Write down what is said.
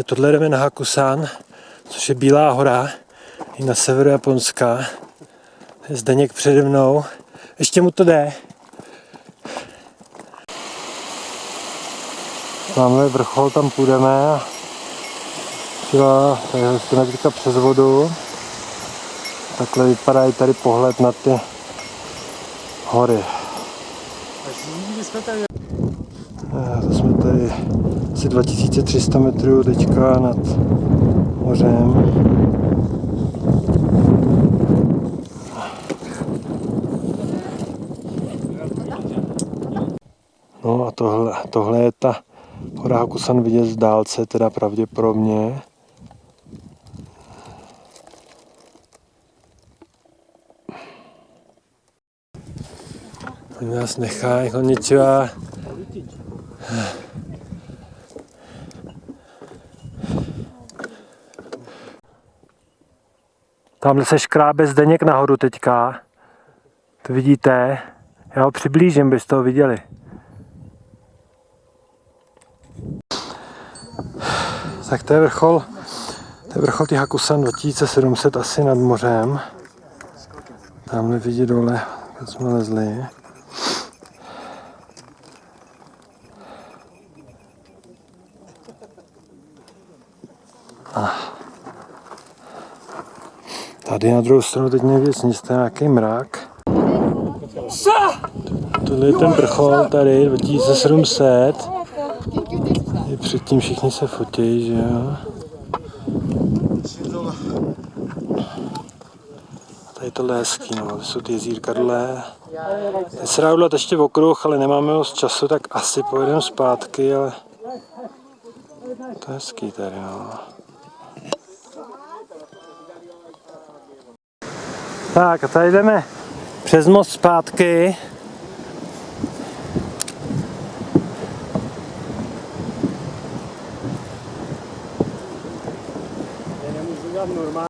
Tohle jdeme na Hakusan, což je Bílá hora, i na severu Japonska. Je Zdeněk přede mnou. Ještě mu to jde. Máme vrchol, tam půjdeme. Takže jsme teďka přes vodu. Takhle vypadá i tady pohled na ty hory. To jsme tady asi 2300 metrů teďka nad mořem. No a tohle je ta hora Hakusan vidět z dálce, teda pravděpodobně. Oni nás nechají, konnichiwa. Tamhle se škrábe Zdeněk nahoru teďka. To vidíte? Já ho přiblížím, byste ho viděli. Tak to je vrchol ty Hakusan 2700 asi nad mořem. Tamhle vidí dole, kde jsme lezli. Tady na druhou stranu teď nevěc nic, to je nějaký mrak. Tohle je ten vrchol tady, 2700. I předtím všichni se fotí, že jo. A tady tohle je hezký, no, to jsou ty jezírka dole. Teď se dá udělat ještě okruh, ale nemáme moc času, tak asi pojedeme zpátky, ale to je hezký tady, no. Tak a tady jdeme přes most zpátky. Nemůžu dělat normálně.